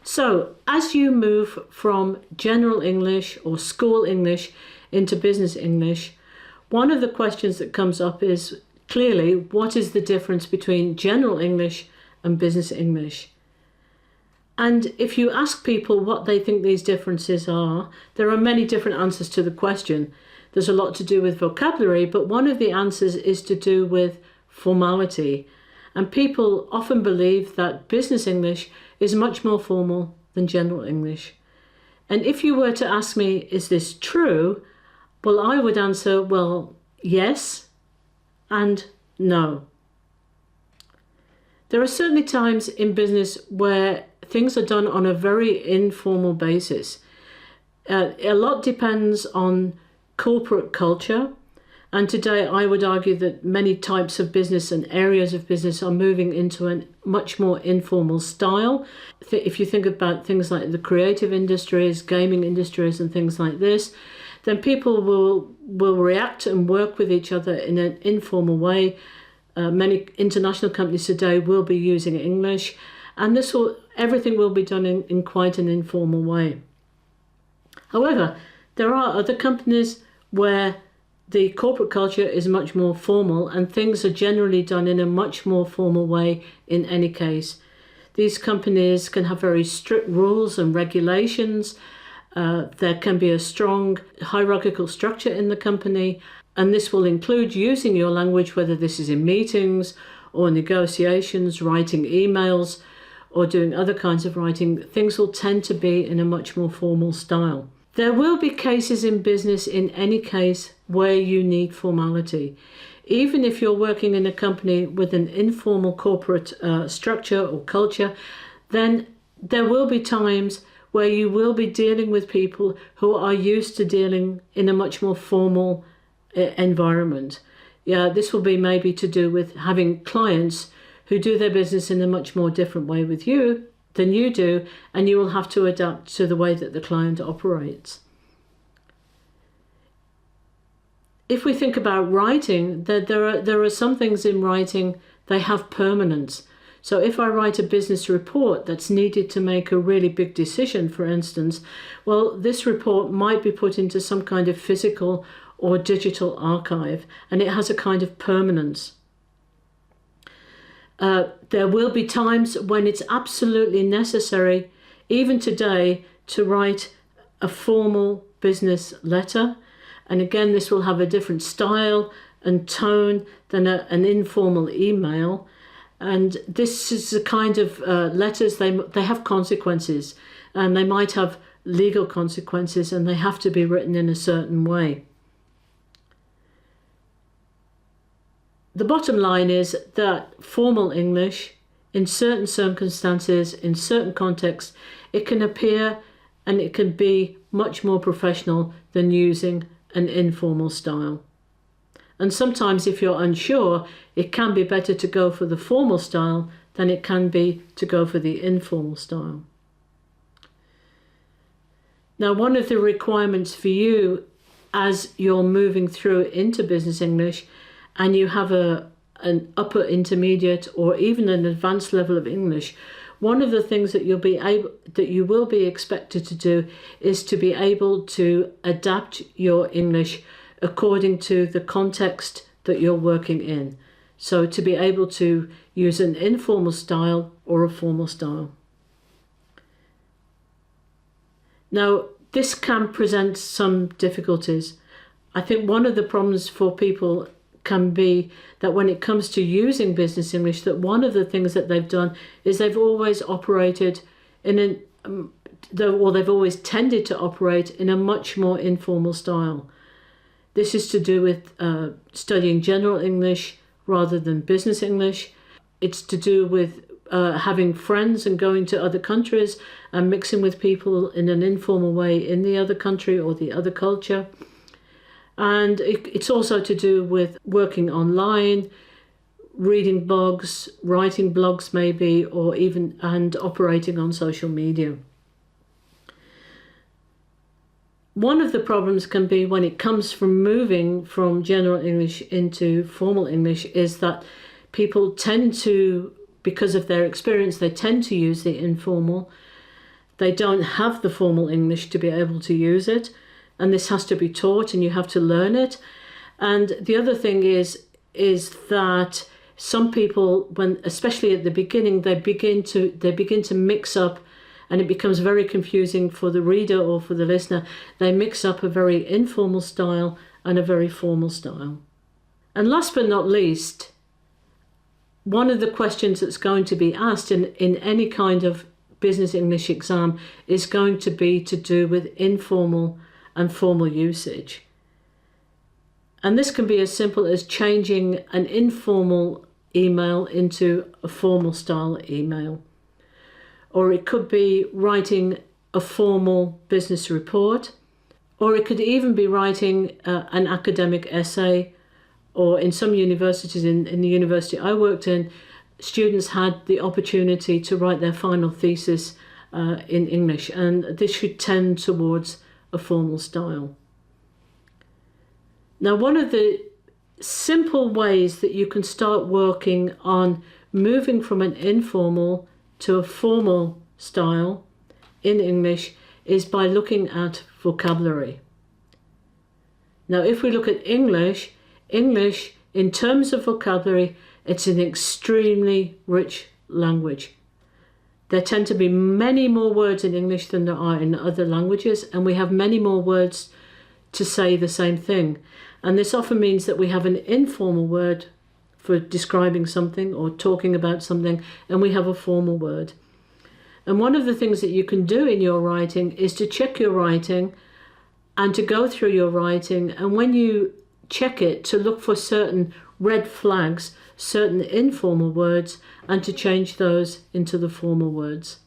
So as you move from general English or school English into business English, one of the questions that comes up is clearly, what is the difference between general English and business English? And if you ask people what they think these differences are, there are many different answers to the question. There's a lot to do with vocabulary, but one of the answers is to do with formality. And people often believe that business English is much more formal than general English. And if you were to ask me, is this true? Well, I would answer, well, yes and no. There are certainly times in business where things are done on a very informal basis. A lot depends on corporate culture. And today I would argue that many types of business and areas of business are moving into a much more informal style. If you think about things like the creative industries, gaming industries and things like this, then people will react and work with each other in an informal way. Many international companies today will be using English, and everything will be done in quite an informal way. However, there are other companies where the corporate culture is much more formal and things are generally done in a much more formal way in any case. These companies can have very strict rules and regulations. There can be a strong hierarchical structure in the company, and this will include using your language, whether this is in meetings or negotiations, writing emails, or doing other kinds of writing. Things will tend to be in a much more formal style. There will be cases in business in any case where you need formality. Even if you're working in a company with an informal corporate structure or culture, then there will be times where you will be dealing with people who are used to dealing in a much more formal environment. Yeah, this will be maybe to do with having clients who do their business in a much more different way with you than you do, and you will have to adapt to the way that the client operates. If we think about writing, there are some things in writing, they have permanence. So if I write a business report that's needed to make a really big decision, for instance, well, this report might be put into some kind of physical or digital archive, and it has a kind of permanence. There will be times when it's absolutely necessary, even today, to write a formal business letter. And again, this will have a different style and tone than an informal email. And this is the kind of letters, they have consequences, and they might have legal consequences, and they have to be written in a certain way. The bottom line is that formal English, in certain circumstances, in certain contexts, it can appear and it can be much more professional than using an informal style. And sometimes if you're unsure, it can be better to go for the formal style than it can be to go for the informal style. Now, one of the requirements for you as you're moving through into business English and you have an upper intermediate or even an advanced level of English, one of the things that you will be expected to do is to be able to adapt your English according to the context that you're working in. So to be able to use an informal style or a formal style. Now, this can present some difficulties. I think one of the problems for people can be that when it comes to using business English, that one of the things that they've done is they've always operated in they've always tended to operate in a much more informal style. This is to do with studying general English rather than business English. It's to do with having friends and going to other countries and mixing with people in an informal way in the other country or the other culture. And it's also to do with working online, reading blogs, writing blogs maybe, or even and operating on social media. One of the problems can be when it comes from moving from general English into formal English is that people tend to, because of their experience, they tend to use the informal. They don't have the formal English to be able to use it, and this has to be taught and you have to learn it. And the other thing is that some people, when especially at the beginning, they begin to mix up, and it becomes very confusing for the reader or for the listener. They mix up a very informal style and a very formal style. And last but not least, one of the questions that's going to be asked in any kind of business English exam is going to be to do with informal and formal usage. And this can be as simple as changing an informal email into a formal style email. Or it could be writing a formal business report. Or it could even be writing an academic essay. Or in some universities, in the university I worked in, students had the opportunity to write their final thesis in English. And this should tend towards a formal style. Now, one of the simple ways that you can start working on moving from an informal to a formal style in English is by looking at vocabulary. Now, if we look at English in terms of vocabulary, it's an extremely rich language. There tend to be many more words in English than there are in other languages, and we have many more words to say the same thing. And this often means that we have an informal word for describing something or talking about something, and we have a formal word. And one of the things that you can do in your writing is to check your writing and to go through your writing, and when you check it, to look for certain red flags, certain informal words, and to change those into the formal words.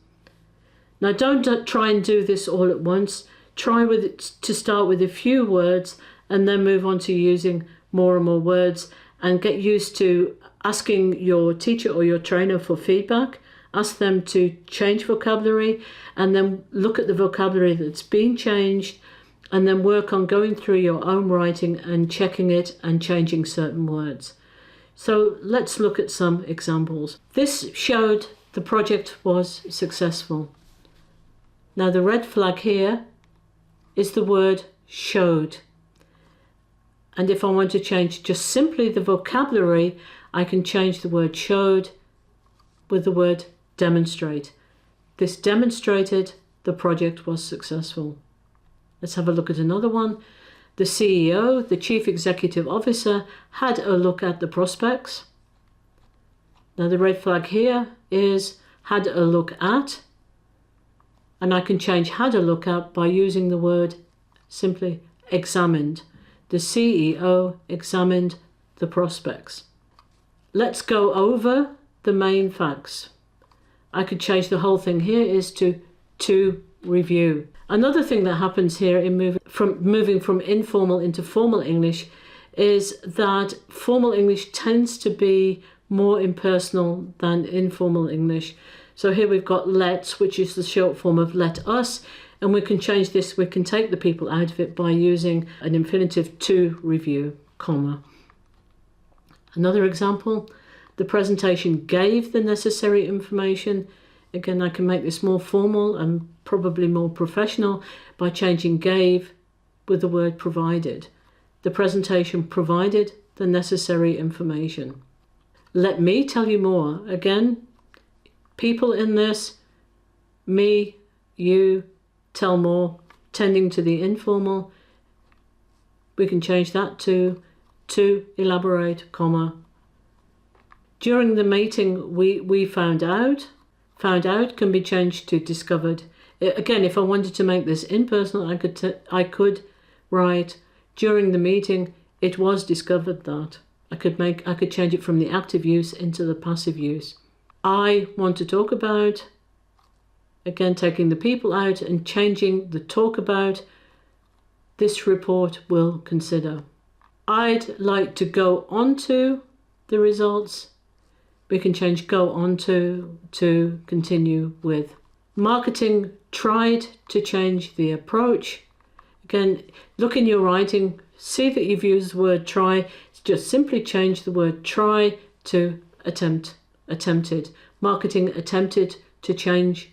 Now, don't try and do this all at once. Try to start with a few words and then move on to using more and more words, and get used to asking your teacher or your trainer for feedback. Ask them to change vocabulary, and then look at the vocabulary that's been changed, and then work on going through your own writing and checking it and changing certain words. So let's look at some examples. This showed the project was successful. Now, the red flag here is the word showed. And if I want to change just simply the vocabulary, I can change the word showed with the word demonstrate. This demonstrated the project was successful. Let's have a look at another one. The CEO, the Chief Executive Officer, had a look at the prospects. Now, the red flag here is had a look at, and I can change had a look at by using the word simply examined. The CEO examined the prospects. Let's go over the main facts. I could change the whole thing here is to review. Another thing that happens here in moving from informal into formal English is that formal English tends to be more impersonal than informal English. So here we've got let's, which is the short form of let us, and we can change this, we can take the people out of it by using an infinitive to review, comma. Another example, the presentation gave the necessary information. Again, I can make this more formal and probably more professional by changing gave with the word provided. The presentation provided the necessary information. Let me tell you more. Again, people in this, me, you, tell more, tending to the informal. We can change that to elaborate, comma. During the meeting, we found out can be changed to discovered. Again, if I wanted to make this impersonal, I could write during the meeting it was discovered that. I could change it from the active use into the passive use. I want to talk about, again taking the people out and changing the talk about, this report will consider. I'd like to go on to the results. We can change go on to continue with. Marketing tried to change the approach. Again, look in your writing, see that you've used the word try. Just simply change the word try to attempted. Marketing attempted to change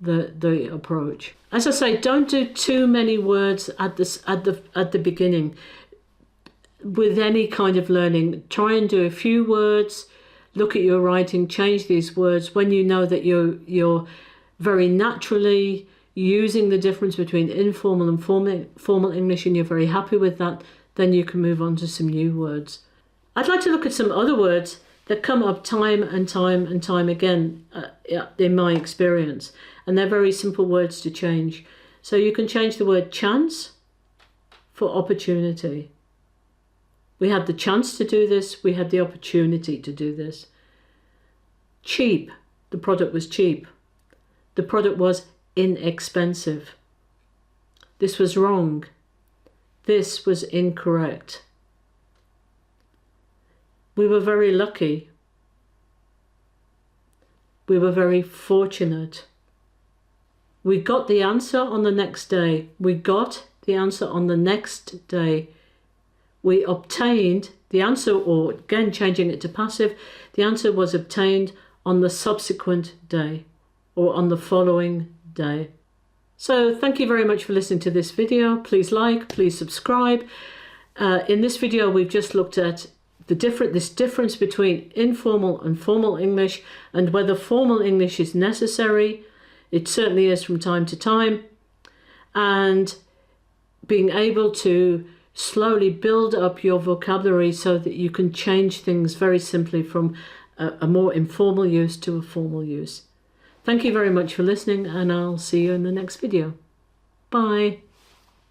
the approach. As I say, don't do too many words at the beginning with any kind of learning. Try and do a few words. Look at your writing, change these words. When you know that you're very naturally using the difference between informal and formal English, and you're very happy with that, then you can move on to some new words. I'd like to look at some other words that come up time and time again in my experience. And they're very simple words to change. So you can change the word chance for opportunity. We had the chance to do this. We had the opportunity to do this. Cheap. The product was cheap. The product was inexpensive. This was wrong. This was incorrect. We were very lucky. We were very fortunate. We got the answer on the next day. We got the answer on the next day. We obtained the answer, or again changing it to passive, the answer was obtained on the subsequent day or on the following day. So thank you very much for listening to this video. Please like, please subscribe. In this video we've just looked at this difference between informal and formal English, and whether formal English is necessary. It certainly is from time to time, and being able to slowly build up your vocabulary so that you can change things very simply from a more informal use to a formal use. Thank you very much for listening, and I'll see you in the next video. Bye.